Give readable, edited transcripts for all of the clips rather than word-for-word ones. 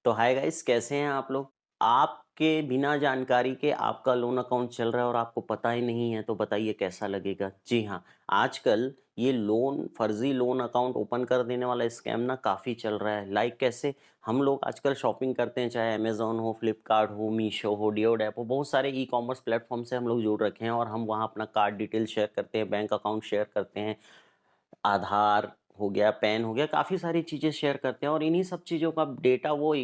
तो hi guys, कैसे हैं आप लोग? आपके बिना जानकारी के आपका लोन अकाउंट चल रहा है और आपको पता ही नहीं है, तो बताइए कैसा लगेगा? जी हाँ, आजकल ये फर्जी लोन अकाउंट ओपन कर देने वाला स्कैम ना काफ़ी चल रहा है। लाइक कैसे? हम लोग आजकल शॉपिंग करते हैं, चाहे अमेज़न हो, फ्लिपकार्ट हो, मीशो हो, डिओड ऐप हो, बहुत सारे ई-कॉमर्स प्लेटफ़ॉर्म से हम लोग जुड़ रखे हैं और हम वहाँ अपना कार्ड डिटेल शेयर करते हैं, बैंक अकाउंट शेयर करते हैं, आधार हो गया, पैन हो गया, काफ़ी सारी चीज़ें शेयर करते हैं और इन्हीं सब चीज़ों का डेटा वो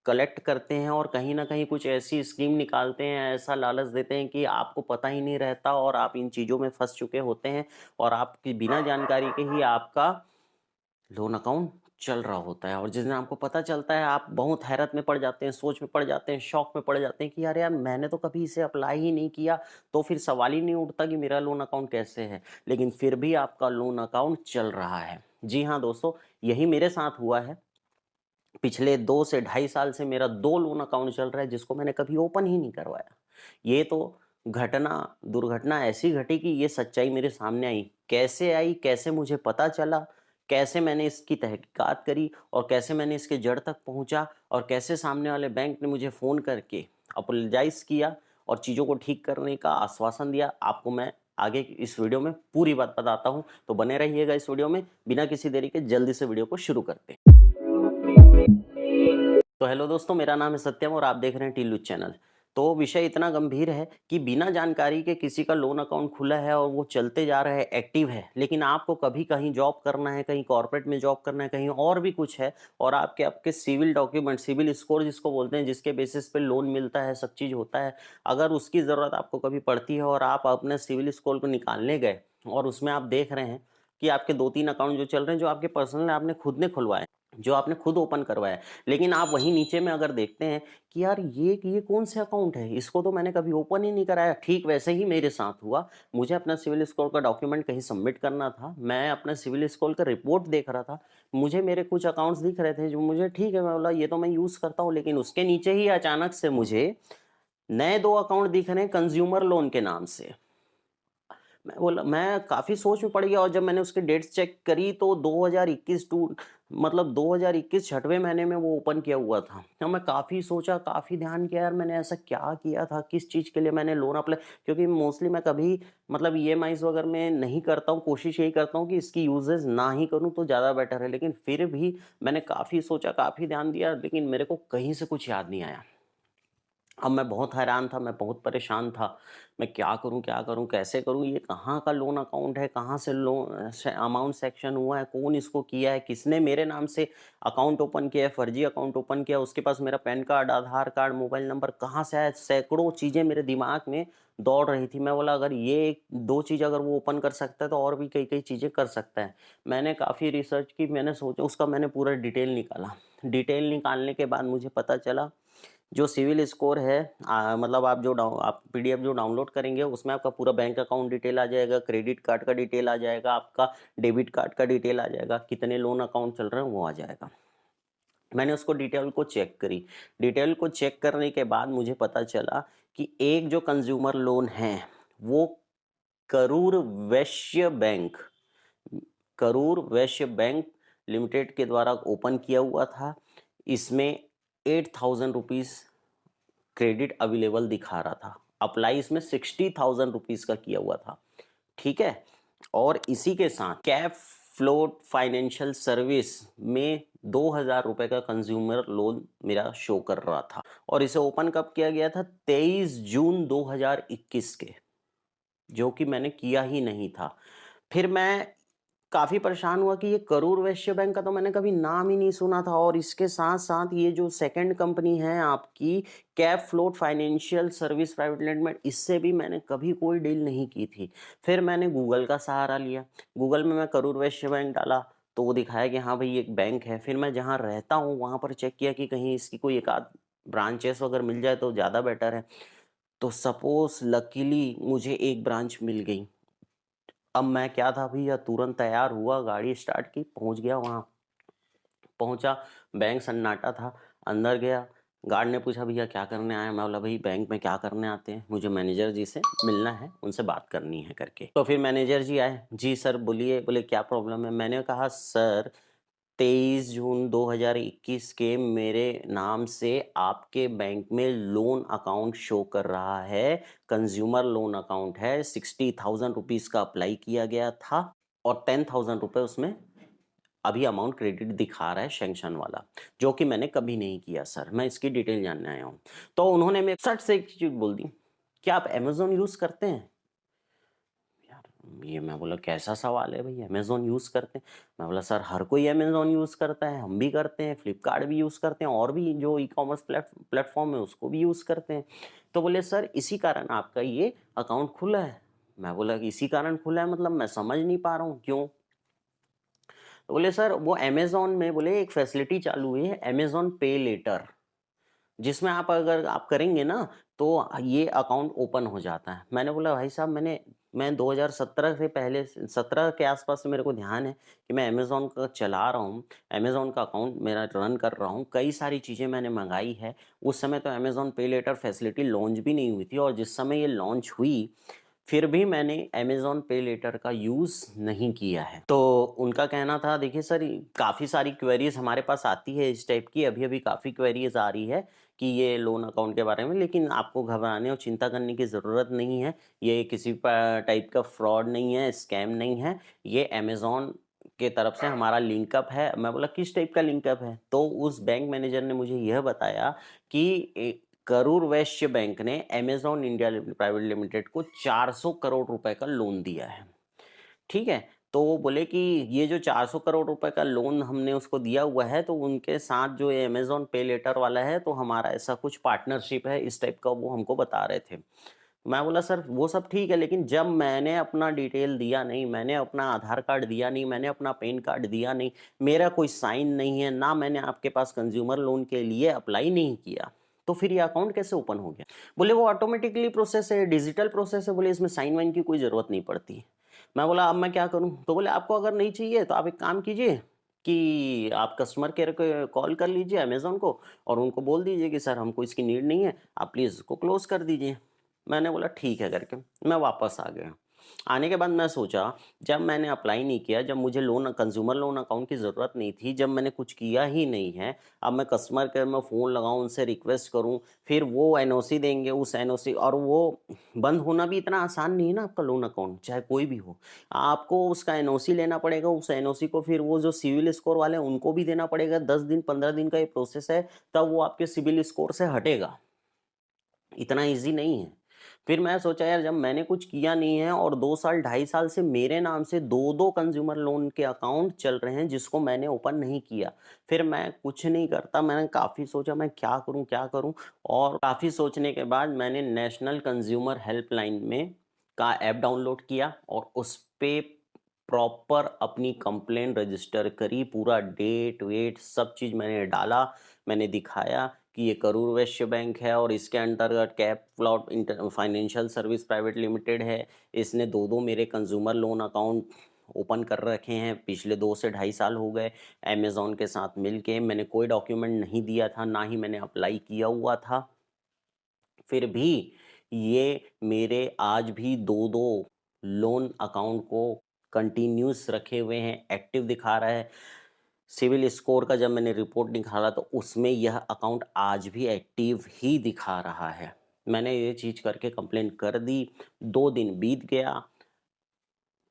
कलेक्ट करते हैं और कहीं न कहीं कुछ ऐसी स्कीम निकालते हैं, ऐसा लालच देते हैं कि आपको पता ही नहीं रहता और आप इन चीज़ों में फँस चुके होते हैं और आपकी बिना जानकारी के ही आपका लोन अकाउंट चल रहा होता है और जिस दिन आपको पता चलता है, आप बहुत हैरत में पड़ जाते हैं, सोच में पड़ जाते हैं, शॉक में पड़ जाते हैं कि अरे यार, मैंने तो कभी इसे अप्लाई ही नहीं किया, तो फिर सवाल ही नहीं उठता कि मेरा लोन अकाउंट कैसे है। लेकिन फिर भी आपका लोन अकाउंट चल रहा है। जी हाँ दोस्तों, यही मेरे साथ हुआ है। पिछले 2 से ढाई साल से मेरा 2 लोन अकाउंट चल रहा है जिसको मैंने कभी ओपन ही नहीं करवाया। ये तो दुर्घटना ऐसी घटी कि ये सच्चाई मेरे सामने आई। कैसे आई, कैसे मुझे पता चला, कैसे मैंने इसकी तहकीकात करी और कैसे मैंने इसके जड़ तक पहुँचा और कैसे सामने वाले बैंक ने मुझे फ़ोन करके अपोलोजाइज़ किया और चीज़ों को ठीक करने का आश्वासन दिया, आपको मैं आगे इस वीडियो में पूरी बात बताता हूँ। तो बने रहिएगा इस वीडियो में, बिना किसी देरी के जल्दी से वीडियो को शुरू करते हैं। तो हेलो दोस्तों, मेरा नाम है सत्यम और आप देख रहे हैं टीलू चैनल। तो विषय इतना गंभीर है कि बिना जानकारी के किसी का लोन अकाउंट खुला है और वो चलते जा रहा है, एक्टिव है, लेकिन आपको कभी कहीं जॉब करना है, कहीं कॉर्पोरेट में जॉब करना है, कहीं और भी कुछ है और आपके आपके सिविल डॉक्यूमेंट, सिविल स्कोर जिसको बोलते हैं, जिसके बेसिस पे लोन मिलता है, सब चीज़ होता है। अगर उसकी ज़रूरत आपको कभी पड़ती है और आप अपने सिविल स्कोर को निकालने गए और उसमें आप देख रहे हैं कि आपके 2-3 अकाउंट जो चल रहे हैं, जो आपके पर्सनल आपने खुद ने खुलवाए, जो आपने खुद ओपन करवाया, लेकिन आप वहीं नीचे में अगर देखते हैं कि यार ये कौन से अकाउंट है, इसको तो मैंने कभी ओपन ही नहीं कराया। ठीक वैसे ही मेरे साथ हुआ। मुझे अपना सिविल स्कोर का डॉक्यूमेंट कहीं सबमिट करना था। मैं अपना सिविल स्कोर का रिपोर्ट देख रहा था। मुझे मेरे कुछ अकाउंट्स दिख रहे थे जो मुझे ठीक है, मैं बोला ये तो मैं यूज़ करता हूँ, लेकिन उसके नीचे ही अचानक से मुझे नए 2 अकाउंट दिख रहे हैं कंज्यूमर लोन के नाम से। मैं काफ़ी सोच में पड़ गया और जब मैंने उसकी डेट्स चेक करी तो 2021 मतलब 2021 छठवें महीने में वो ओपन किया हुआ था। तो मैं काफ़ी सोचा, काफ़ी ध्यान किया, यार मैंने ऐसा क्या किया था, किस चीज़ के लिए मैंने लोन अप्लाई, क्योंकि मोस्टली मैं कभी मतलब ईएमआईज़ वगैरह में नहीं करता हूँ, कोशिश यही करता हूँ कि इसकी यूज़ेज़ ना ही करूँ तो ज़्यादा बेटर है। लेकिन फिर भी मैंने काफ़ी सोचा, काफ़ी ध्यान दिया, लेकिन मेरे को कहीं से कुछ याद नहीं आया। अब मैं बहुत हैरान था, मैं बहुत परेशान था। मैं क्या करूँ, कैसे करूँ? ये कहाँ का लोन अकाउंट है? कहाँ से अमाउंट सैंक्शन हुआ है? कौन इसको किया है? किसने मेरे नाम से अकाउंट ओपन किया है? फर्जी अकाउंट ओपन किया, उसके पास मेरा पैन कार्ड, आधार कार्ड, मोबाइल नंबर कहाँ से आया? सैकड़ों चीज़ें मेरे दिमाग में दौड़ रही थी। मैं बोला अगर ये 2 चीज़ अगर वो ओपन कर सकता है तो और भी कई-कई चीज़ें कर सकता है। मैंने काफ़ी रिसर्च की, मैंने सोचा, उसका मैंने पूरा डिटेल निकाला। डिटेल निकालने के बाद मुझे पता चला जो सिविल स्कोर है, मतलब आप पीडीएफ जो डाउनलोड करेंगे उसमें आपका पूरा बैंक अकाउंट डिटेल आ जाएगा, क्रेडिट कार्ड का डिटेल आ जाएगा, आपका डेबिट कार्ड का डिटेल आ जाएगा, कितने लोन अकाउंट चल रहे हैं वो आ जाएगा। मैंने उसको डिटेल को चेक करी। डिटेल को चेक करने के बाद मुझे पता चला कि एक जो कंज्यूमर लोन है वो Karur Vysya bank Karur Vysya bank limited के द्वारा ओपन किया हुआ था। इसमें 8,000 रुपीज़ क्रेडिट अवेलेबल दिखा रहा था। अप्लाई इसमें 60,000 रुपीज़ का किया हुआ था, ठीक है? और इसी के साथ कैप फ्लोट फाइनेंशियल सर्विस में 2,000 रुपए का कंज्यूमर लोन मेरा शो कर रहा था और इसे ओपन कब किया गया था? 23 जून 2021 के, जो कि मैंने किया ही नहीं था। फिर मैं काफ़ी परेशान हुआ कि ये करूर वैश्य बैंक का तो मैंने कभी नाम ही नहीं सुना था और इसके साथ-साथ ये जो सेकंड कंपनी है आपकी cap float financial service private limited, इससे भी मैंने कभी कोई डील नहीं की थी। फिर मैंने गूगल का सहारा लिया। गूगल में मैं करूर वैश्य बैंक डाला तो वो दिखाया कि हाँ भाई ये एक बैंक है। फिर मैं जहाँ रहता हूँ वहाँ पर चेक किया कि कहीं इसकी कोई एक आध ब्रांचेस अगर मिल जाए तो ज़्यादा बेटर है। तो सपोज़ लकीली मुझे एक ब्रांच मिल गई। अब मैं क्या था भईया, तुरंत तैयार हुआ, गाड़ी स्टार्ट की, पहुँच गया वहाँ। पहुँचा, बैंक सन्नाटा था, अंदर गया, गार्ड ने पूछा भईया क्या करने आए हैं? मैं बोला भई बैंक में क्या करने आते हैं? मुझे मैनेजर जी से मिलना है, उनसे बात करनी है करके। तो फिर मैनेजर जी आए, जी सर बोलिए, बोले क्या प्रॉब्लम है? मैंने कहा सर 23 जून 2021 के मेरे नाम से आपके बैंक में लोन अकाउंट शो कर रहा है, कंज्यूमर लोन अकाउंट है, 60,000 रुपीज़ का अप्लाई किया गया था और 10,000 रुपए उसमें अभी अमाउंट क्रेडिट दिखा रहा है सैंक्शन वाला, जो कि मैंने कभी नहीं किया सर, मैं इसकी डिटेल जानने आया हूँ। तो उन्होंने मेरे सट से एक चीज़ बोल दी, क्या आप अमेज़न यूज़ करते हैं? यार ये मैं बोला कैसा सवाल है भई, अमेज़न यूज़ करते हैं? मैं बोला सर हर कोई अमेज़न यूज़ करता है, हम भी करते हैं, फ्लिपकार्ट भी यूज़ करते हैं और भी जो ई-कॉमर्स प्लेटफ़ॉर्म है उसको भी यूज़ करते हैं। तो बोले सर इसी कारण आपका ये अकाउंट खुला है। मैं बोला कि इसी कारण खुला है मतलब मैं समझ नहीं पा रहा हूँ क्यों? तो बोले सर वो अमेज़न में बोले एक फैसिलिटी चालू हुई है अमेज़न पे लेटर, जिसमें आप अगर आप करेंगे ना तो ये अकाउंट ओपन हो जाता है। मैंने बोला भाई साहब मैं 2017 से पहले 17 के आस-पास से मेरे को ध्यान है कि मैं अमेज़न का चला रहा हूँ, अमेज़न का अकाउंट मेरा रन कर रहा हूँ, कई सारी चीज़ें मैंने मँगाई है। उस समय तो Amazon pay letter facility launch भी नहीं हुई थी और जिस समय ये लॉन्च हुई फिर भी मैंने अमेज़न पे लेटर का यूज़ नहीं किया है। तो उनका कहना था देखिए सर काफ़ी सारी क्वेरीज़ हमारे पास आती है इस टाइप की, अभी-अभी काफ़ी क्वेरीज़ आ रही है कि ये लोन अकाउंट के बारे में, लेकिन आपको घबराने और चिंता करने की ज़रूरत नहीं है। ये किसी टाइप का फ्रॉड नहीं है, स्कैम नहीं है। ये अमेज़न के तरफ से हमारा लिंकअप है। मैं बोला किस टाइप का लिंकअप है? तो उस बैंक मैनेजर ने मुझे यह बताया कि करूर वैश्य बैंक ने अमेज़न इंडिया प्राइवेट लिमिटेड को 400 करोड़ रुपए का लोन दिया है। ठीक है? तो वो बोले कि ये जो 400 करोड़ रुपए का लोन हमने उसको दिया हुआ है, तो उनके साथ जो ये अमेज़न पे लेटर वाला है, तो हमारा ऐसा कुछ पार्टनरशिप है, इस टाइप का वो हमको बता रहे थे। मैं बोला सर वो सब ठीक है, लेकिन जब मैंने अपना डिटेल दिया नहीं, मैंने अपना आधार कार्ड दिया नहीं, मैंने अपना पैन कार्ड दिया नहीं, मेरा कोई साइन नहीं है, ना मैंने आपके पास कंज़्यूमर लोन के लिए अप्लाई नहीं किया, तो फिर ये अकाउंट कैसे ओपन हो गया? बोले वो ऑटोमेटिकली प्रोसेस है, डिजिटल प्रोसेस है, बोले इसमें साइन-वाइन की कोई ज़रूरत नहीं पड़ती। मैं बोला अब मैं क्या करूँ? तो बोले आपको अगर नहीं चाहिए तो आप एक काम कीजिए कि आप कस्टमर केयर को कॉल कर लीजिए अमेज़न को और उनको बोल दीजिए कि सर हमको इसकी नीड नहीं है, आप प्लीज़ इसको क्लोज़ कर दीजिए। मैंने बोला ठीक है करके, मैं वापस आ गया। आने के बाद मैं सोचा जब मैंने अप्लाई नहीं किया, जब मुझे लोन कंज़्यूमर लोन अकाउंट की ज़रूरत नहीं थी, जब मैंने कुछ किया ही नहीं है, अब मैं कस्टमर केयर में फ़ोन लगाऊँ, उनसे रिक्वेस्ट करूँ, फिर वो एनओसी देंगे, उस एनओसी और वो बंद होना भी इतना आसान नहीं है ना आपका लोन अकाउंट, चाहे कोई भी हो। आपको उसका एनओसी लेना पड़ेगा, उस एनओसी को फिर वो जो सिविल स्कोर वाले हैं, उनको भी देना पड़ेगा, 10 दिन, 15 दिन का ये प्रोसेस है, तब वो आपके सिविल स्कोर से हटेगा। इतना ईज़ी नहीं है। फिर मैं सोचा यार जब मैंने कुछ किया नहीं है और 2 साल, 2.5 साल से मेरे नाम से 2-2 कंज़्यूमर लोन के अकाउंट चल रहे हैं जिसको मैंने ओपन नहीं किया। फिर मैं कुछ नहीं करता, मैंने काफ़ी सोचा मैं क्या करूँ, क्या करूँ? और काफ़ी सोचने के बाद मैंने नेशनल कंज़्यूमर हेल्पलाइन में का ऐप डाउनलोड किया और उस पे प्रॉपर अपनी कंप्लेंट रजिस्टर करी, पूरा डेट-वेट सब चीज़ मैंने डाला, मैंने दिखाया कि ये करूर वैश्य बैंक है और इसके अंतर्गत cap float financial service private limited है। इसने 2-2 मेरे कंज्यूमर लोन अकाउंट ओपन कर रखे हैं, पिछले 2 से ढाई साल हो गए अमेज़न के साथ मिलके। मैंने कोई डॉक्यूमेंट नहीं दिया था, ना ही मैंने अप्लाई किया हुआ था। फिर भी ये मेरे आज भी 2-2 लोन अकाउंट को कंटिन्यूअस रखे हुए हैं, एक्टिव दिखा रहा है। सिविल स्कोर का जब मैंने रिपोर्ट निकाला तो उसमें यह अकाउंट आज भी एक्टिव ही दिखा रहा है। मैंने ये चीज़ करके कंप्लेंट कर दी, 2 दिन बीत गया,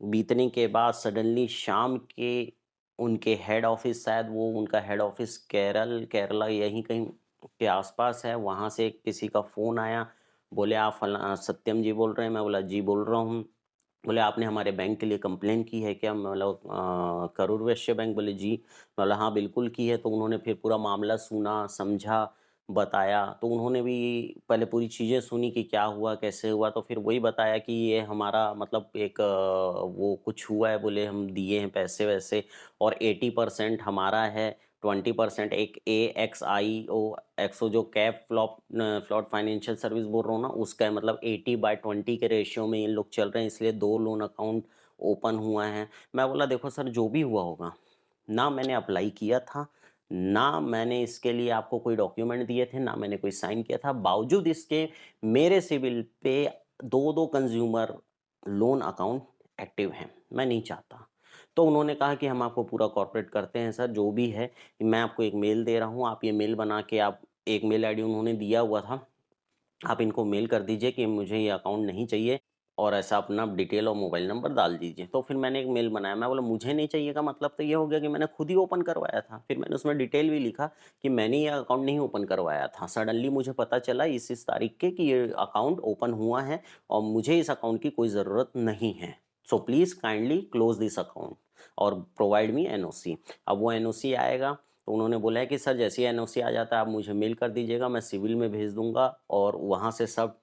बीतने के बाद सडनली शाम के उनके हेड ऑफ़िस शायद वो उनका हेड ऑफ़िस केरला यहीं कहीं के आस-पास है, वहाँ से किसी का फ़ोन आया, बोले आप सत्यम जी बोल रहे हैं? मैं बोला जी बोल रहा हूँ। बोले आपने हमारे बैंक के लिए कंप्लेन की है क्या? मैं बोला करूर वैश्य बैंक? बोले जी। मैं बोला हाँ, बिल्कुल की है। तो उन्होंने फिर पूरा मामला सुना, समझा, बताया। तो उन्होंने भी पहले पूरी चीज़ें सुनी कि क्या हुआ, कैसे हुआ, तो फिर वही बताया कि ये हमारा मतलब एक वो कुछ हुआ है, बोले हम दिए हैं पैसे-वैसे और 80% हमारा है, 20% एक एएक्सआईओ एक्सो जो कैप फ्लॉट फाइनेंशियल सर्विस बोल रहा हूँ ना, उसका है मतलब 80/20 के रेशियो में ये लोग चल रहे हैं, इसलिए 2 लोन अकाउंट ओपन हुआ है। मैं बोला देखो सर जो भी हुआ होगा, ना मैंने अप्लाई किया था, ना मैंने इसके लिए आपको कोई डॉक्यूमेंट दिए थे, ना मैंने कोई साइन किया था, बावजूद इसके मेरे सिविल पे 2-2 कंज़्यूमर लोन अकाउंट एक्टिव हैं। मैं नहीं चाहता। तो उन्होंने कहा कि हम आपको पूरा कॉर्पोरेट करते हैं सर, जो भी है, मैं आपको एक मेल दे रहा हूँ, आप ये मेल बना के आप एक मेल आईडी उन्होंने दिया हुआ था, आप इनको मेल कर दीजिए कि मुझे ये अकाउंट नहीं चाहिए और ऐसा अपना डिटेल और मोबाइल नंबर डाल दीजिए। तो फिर मैंने एक मेल बनाया, मैं बोला मुझे नहीं चाहिए का मतलब तो ये हो गया कि मैंने खुद ही ओपन करवाया था। फिर मैंने उसमें डिटेल भी लिखा कि मैंने ये अकाउंट नहीं ओपन करवाया था, सडनली मुझे पता चला इस तारीख के कि ये अकाउंट ओपन हुआ है और मुझे इस अकाउंट की कोई ज़रूरत नहीं है। So please kindly close this account और प्रोवाइड मी एनओसी। अब वो एनओसी आएगा, तो उन्होंने बोला है कि सर जैसे ही एनओसी आ जाता है आप मुझे मेल कर दीजिएगा, मैं सिविल में भेज दूंगा और वहाँ से सब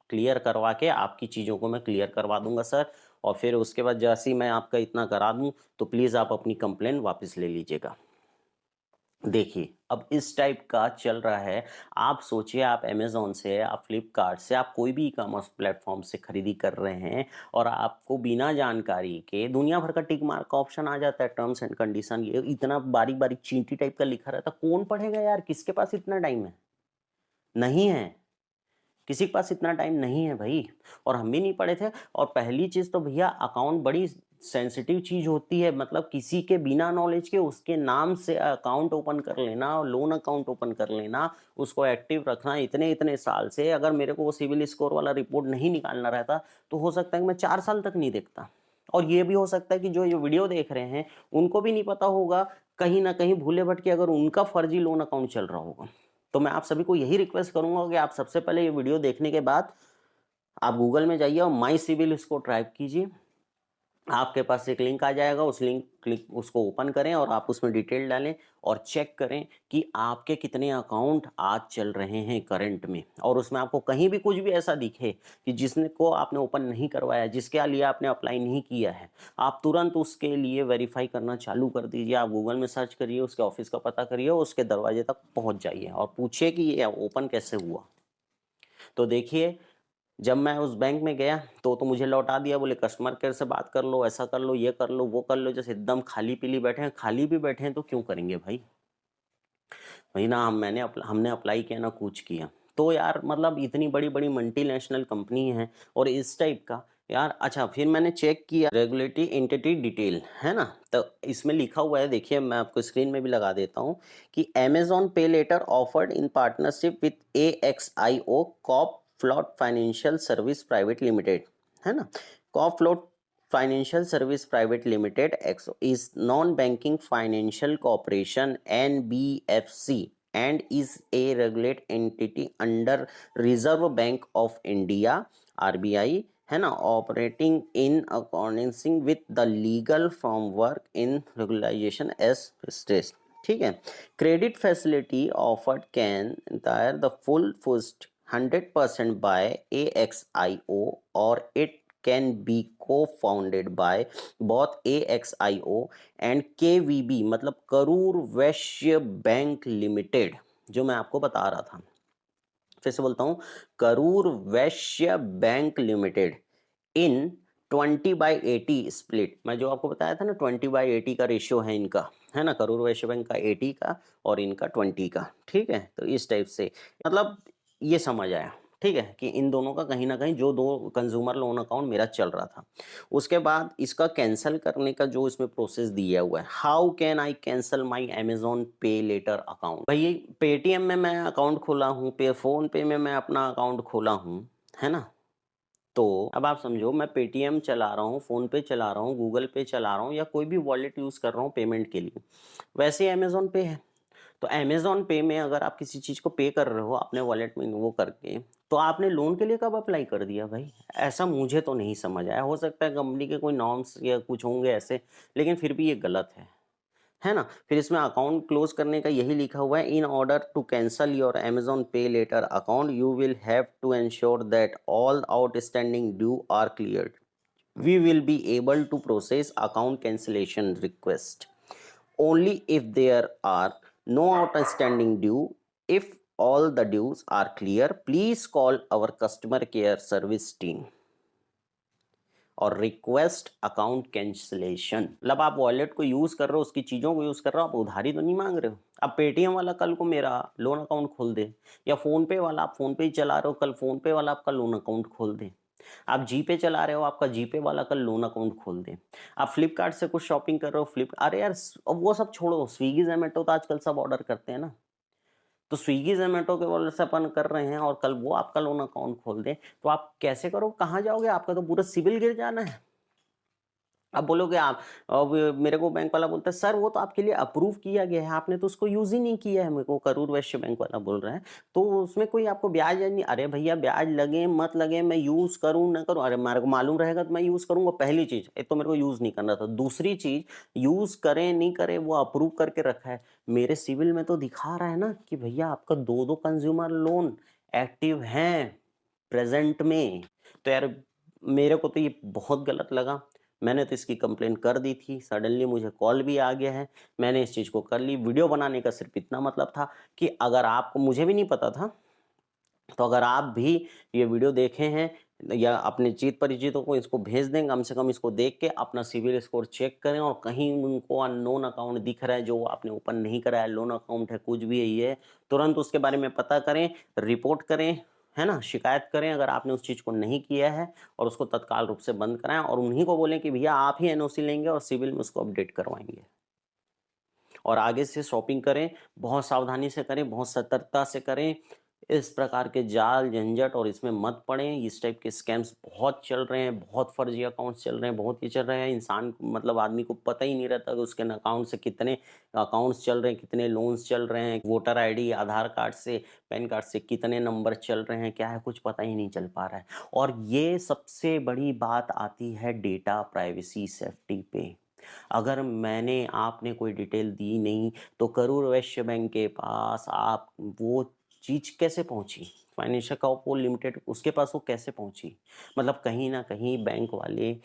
क्लियर करवा के आपकी चीज़ों को मैं क्लियर करवा दूंगा सर। और फिर उसके बाद जैसे ही मैं आपका इतना करा दूं तो प्लीज़ आप अपनी कंप्लेन वापस ले लीजिएगा। देखिए, अब इस टाइप का चल रहा है। आप सोचिए, आप अमेज़न से, आप फ्लिपकार्ट से, आप कोई भी ई-कॉमर्स प्लेटफ़ॉर्म से खरीदी कर रहे हैं और आपको बिना जानकारी के दुनिया भर का टिक मार्क का ऑप्शन आ जाता है, टर्म्स एंड कंडीशन, ये इतना बारीक-बारीक चींटी टाइप का लिखा रहता है, कौन पढ़ेगा यार? किसके पास इतना टाइम है? नहीं है। किसी के पास इतना टाइम नहीं है भाई। और हम भी नहीं पढ़े थे। और पहली चीज़ तो भैया अकाउंट बड़ी सेंसिटिव चीज़ होती है, मतलब किसी के बिना नॉलेज के उसके नाम से अकाउंट ओपन कर लेना और लोन अकाउंट ओपन कर लेना, उसको एक्टिव रखना इतने-इतने साल से, अगर मेरे को वो सिविल स्कोर वाला रिपोर्ट नहीं निकालना रहता, तो हो सकता है कि मैं 4 साल तक नहीं देखता। और ये भी हो सकता है कि जो ये वीडियो देख रहे हैं, उनको भी नहीं पता होगा, कहीं न कहीं भूले-भटके अगर उनका फर्जी लोन अकाउंट चल रहा होगा। तो मैं आप सभी को यही रिक्वेस्ट करूँगा कि आप सबसे पहले ये वीडियो देखने के बाद आप गूगल में जाइए और माई सिविल इसको टाइप कीजिए। आपके पास एक लिंक आ जाएगा, उस लिंक क्लिक उसको ओपन करें और आप उसमें डिटेल डालें और चेक करें कि आपके कितने अकाउंट आज चल रहे हैं करंट में। और उसमें आपको कहीं भी कुछ भी ऐसा दिखे कि जिसने को आपने ओपन नहीं करवाया, जिसके लिए आपने अप्लाई नहीं किया है, आप तुरंत उसके लिए वेरीफाई करना चालू कर दीजिए। आप गूगल में सर्च करिए, उसके ऑफिस का पता करिए, उसके दरवाजे तक पहुंच जाइए और पूछिए कि ये ओपन कैसे हुआ। तो देखिए, जब मैं उस बैंक में गया तो मुझे लौटा दिया, बोले कस्टमर केयर से बात कर लो, ऐसा कर लो, ये कर लो, वो कर लो। जैसे एकदम खाली-पीली बैठे हैं, खाली भी बैठे हैं तो क्यों करेंगे भाई? वही ना, हमने अप्लाई किया ना कुछ किया। तो यार मतलब इतनी बड़ी-बड़ी मल्टीनेशनल कंपनी है और इस टाइप का यार। अच्छा, फिर मैंने चेक किया रेगुलेटरी एंटिटी डिटेल, है ना? तो इसमें लिखा हुआ है, देखिए मैं आपको स्क्रीन में भी लगा देता हूँ कि Amazon pay later offered in partnership with AXIO cap float financial service private limited, है ना? Cap float Financial Service Private Limited XO is non-banking financial corporation NBFC and is a regulated entity under Reserve Bank of India RBI, है ना, operating in accordance with the legal framework in regularization as stressed। ठीक है। Credit facility offered can entire the full first 100% by AXIO or it can be co-founded by both AXIO and KVB, मतलब Karur Vysya bank limited, जो मैं आपको बता रहा था। फिर से बोलता हूँ, करूर वैश्य बैंक लिमिटेड इन 20/80 स्प्लिट। मैं जो आपको बताया था ना, 20/80 का रेशियो है इनका, है ना? करूर वैश्य बैंक का 80 का और इनका 20 का। ठीक है, तो इस टाइप से मतलब ये समझ आया। ठीक है कि इन दोनों का कहीं ना कहीं जो दो कंज्यूमर लोन अकाउंट मेरा चल रहा था, उसके बाद इसका कैंसिल करने का जो इसमें प्रोसेस दिया हुआ है, how can I cancel my Amazon पे लेटर अकाउंट। भाई पेटीएम में मैं अकाउंट खोला हूँ, पे फोन पे में मैं अपना अकाउंट खोला हूँ, है ना? तो अब आप समझो, मैं पेटीएम चला रहा हूँ, फ़ोनपे चला रहा हूँ, गूगल पे चला रहा हूँ या कोई भी वॉलेट यूज़ कर रहा हूँ पेमेंट के लिए। वैसे ही अमेज़न पे है। तो अमेज़न पे में अगर आप किसी चीज़ को पे कर रहे हो अपने वॉलेट में वो करके, तो आपने लोन के लिए कब अप्लाई कर दिया भाई? ऐसा मुझे तो नहीं समझ आया। हो सकता है कंपनी के कोई नॉर्म्स या कुछ होंगे ऐसे, लेकिन फिर भी ये गलत है ना? फिर इसमें अकाउंट क्लोज करने का यही लिखा हुआ है, in order to cancel your Amazon pay later account you will have to ensure that all outstanding due are cleared. We will be able to process account cancellation request only if there are no outstanding due. If all the dues are clear, please call our customer care service team और request account cancellation. मतलब आप wallet को use कर रहे हो, उसकी चीजों को यूज कर रहे हो, आप उधारी तो नहीं मांग रहे हो। अब पेटीएम वाला कल को मेरा लोन अकाउंट खोल दे, या फोन पे वाला, आप फोन पे ही चला रहे हो, कल फोन पे वाला आपका लोन अकाउंट खोल दे, आप जीपे चला रहे हो, आपका जीपे वाला कल लोन अकाउंट खोल दे। आप फ्लिपकार्ट से कुछ शॉपिंग कर रहे हो, अरे यार अब वो सब छोड़ो, स्विगी ज़ोमैटो तो आजकल सब ऑर्डर करते हैं ना। तो स्विगी ज़ोमैटो के वजह से अपन कर रहे हैं और कल वो आपका लोन अकाउंट खोल दें, तो आप कैसे करो, कहाँ जाओगे? आपका तो पूरा सिबिल गिर जाना है। अब बोलोगे आप, अब मेरे को बैंक वाला बोलता है, सर वो तो आपके लिए अप्रूव किया गया है, आपने तो उसको यूज़ ही नहीं किया है। मेरे को करूर वैश्य बैंक वाला बोल रहा है, तो उसमें कोई आपको ब्याज है नहीं। अरे भैया ब्याज लगे मत लगे, मैं यूज़ करूँ ना करूँ, अरे मेरे को मालूम रहेगा तो मैं यूज़ करूँगा। पहली चीज़, एक तो मेरे को यूज़ नहीं करना था। दूसरी चीज़, यूज़ करें नहीं करें वो अप्रूव करके रखा है। मेरे सिविल में तो दिखा रहा है ना कि भैया आपका 2-2 कंज़्यूमर लोन एक्टिव हैं प्रेज़ेंट में। तो यार मेरे को तो ये बहुत गलत लगा। मैंने तो इसकी कंप्लेंट कर दी थी, सडनली मुझे कॉल भी आ गया है, मैंने इस चीज़ को कर ली। वीडियो बनाने का सिर्फ़ इतना मतलब था कि अगर आपको, मुझे भी नहीं पता था, तो अगर आप भी ये वीडियो देखे हैं या अपने चित परिचितों को इसको भेज दें, कम से कम इसको देख के अपना सिबिल स्कोर चेक करें, और कहीं उनको अननोन अकाउंट दिख रहा है जो आपने ओपन नहीं करा है, लोन अकाउंट है, कुछ भी है ये, तुरंत उसके बारे में पता करें, रिपोर्ट करें, है ना? शिकायत करें अगर आपने उस चीज़ को नहीं किया है, और उसको तत्काल रूप से बंद कराएँ और उन्हीं को बोलें कि भैया आप ही एनओसी लेंगे और सिबिल में उसको अपडेट करवाएँगे। और आगे से शॉपिंग करें, बहुत सावधानी से करें, बहुत सतर्कता से करें। इस प्रकार के जाल, झंझट और इसमें मत पड़ें। इस टाइप के स्कैम्स बहुत चल रहे हैं, बहुत फर्जी अकाउंट्स चल रहे हैं, बहुत ये चल रहे हैं। इंसान को, मतलब आदमी को पता ही नहीं रहता कि उसके अकाउंट से कितने अकाउंट्स चल रहे हैं, कितने लोन्स चल रहे हैं, वोटर आईडी, आधार कार्ड से, पैन कार्ड से कितने नंबर चल रहे हैं, क्या है, कुछ पता ही नहीं चल पा रहा है। और ये सबसे बड़ी बात आती है डेटा प्राइवेसी सेफ्टी पे। अगर मैंने आपने कोई डिटेल दी नहीं, तो करूर वैश्य बैंक के पास आप वो चीज़ कैसे पहुँची? फाइनेंशियल कॉर्पोरेशन लिमिटेड उसके पास वो कैसे पहुँची? मतलब कहीं न कहीं बैंक वाले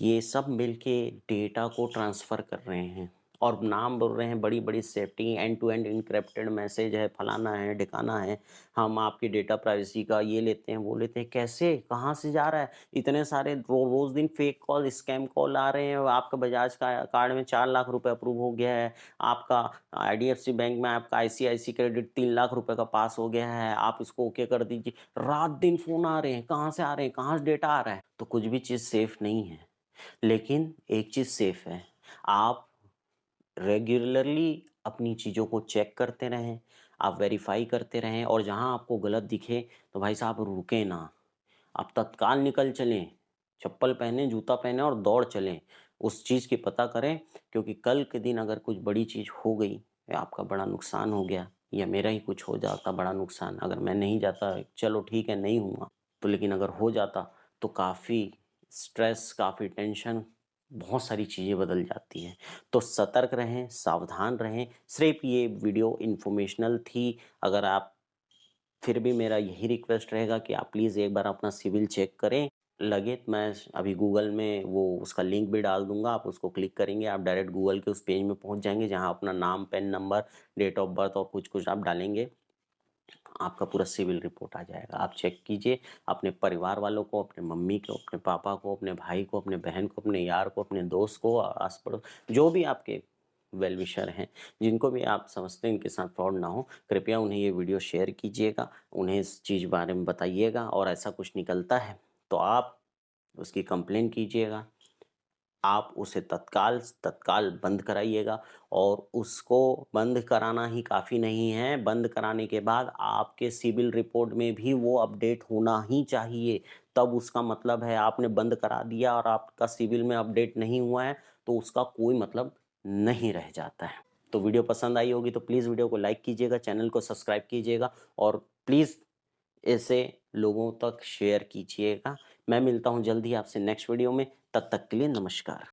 ये सब मिलके डेटा को ट्रांसफ़र कर रहे हैं और नाम बोल रहे हैं बड़ी-बड़ी safety, end to end encrypted message है, फलाना है, ढिकाना है, हम आपकी डेटा प्राइवेसी का ये लेते हैं, वो लेते हैं। कैसे? कहाँ से जा रहा है? इतने सारे रोज़ दिन फेक कॉल, स्कैम कॉल आ रहे हैं, आपका बजाज का कार्ड में 4 लाख रुपए अप्रूव हो गया है, आपका आईडीएफसी बैंक में आपका आईसीआईसी क्रेडिट 3 लाख रुपए का पास हो गया है, आप इसको ओके कर दीजिए। रात-दिन फ़ोन आ रहे हैं, कहाँ से आ रहे हैं, कहाँ से डेटा आ रहा है? तो कुछ भी चीज़ सेफ नहीं है। लेकिन एक चीज़ सेफ है, आप रेगुलरली अपनी चीज़ों को चेक करते रहें, आप वेरीफ़ाई करते रहें, और जहाँ आपको गलत दिखे, तो भाई साहब रुकें ना, आप तत्काल निकल चलें। चप्पल पहनें, जूता पहनें और दौड़ चलें। उस चीज़ की पता करें, क्योंकि कल के दिन अगर कुछ बड़ी चीज़ हो गई या आपका बड़ा नुकसान हो गया या मेरा ही कुछ हो जाता बड़ा नुकसान, अगर मैं नहीं जाता, चलो ठीक है नहीं हुआ, तो लेकिन अगर हो जाता तो काफ़ी स्ट्रेस, काफ़ी टेंशन, बहुत सारी चीज़ें बदल जाती हैं। तो सतर्क रहें, सावधान रहें। सिर्फ़ ये वीडियो इन्फॉर्मेशनल थी। अगर आप, फिर भी मेरा यही रिक्वेस्ट रहेगा कि आप प्लीज़ एक बार अपना सिविल चेक करें। लगे तो मैं अभी गूगल में वो उसका लिंक भी डाल दूँगा, आप उसको क्लिक करेंगे, आप डायरेक्ट गूगल के उस पेज में पहुँच जाएँगे, जहाँ अपना नाम, PAN number, date of birth और कुछ-कुछ आप डालेंगे, आपका पूरा सिविल रिपोर्ट आ जाएगा। आप चेक कीजिए, अपने परिवार वालों को, अपने मम्मी को, अपने पापा को, अपने भाई को, अपने बहन को, अपने यार को, अपने दोस्त को, आस-पड़ोस जो भी आपके वेल विशर हैं, जिनको भी आप समझते हैं इनके साथ फ्रॉड ना हो, कृपया उन्हें ये वीडियो शेयर कीजिएगा, उन्हें इस चीज़ बारे में बताइएगा, और ऐसा कुछ निकलता है, तो आप उसकी कंप्लेन कीजिएगा। आप उसे तत्काल तत्काल बंद कराइएगा, और उसको बंद कराना ही काफ़ी नहीं है, बंद कराने के बाद आपके सिबिल रिपोर्ट में भी वो अपडेट होना ही चाहिए। तब उसका मतलब है आपने बंद करा दिया और आपका सिबिल में अपडेट नहीं हुआ है, तो उसका कोई मतलब नहीं रह जाता है। तो वीडियो पसंद आई होगी तो प्लीज़ वीडियो को लाइक कीजिएगा, चैनल को सब्सक्राइब कीजिएगा, और प्लीज़ इसे लोगों तक शेयर कीजिएगा। मैं मिलता हूँ जल्द ही आपसे नेक्स्ट वीडियो में, तब तक के लिए नमस्कार।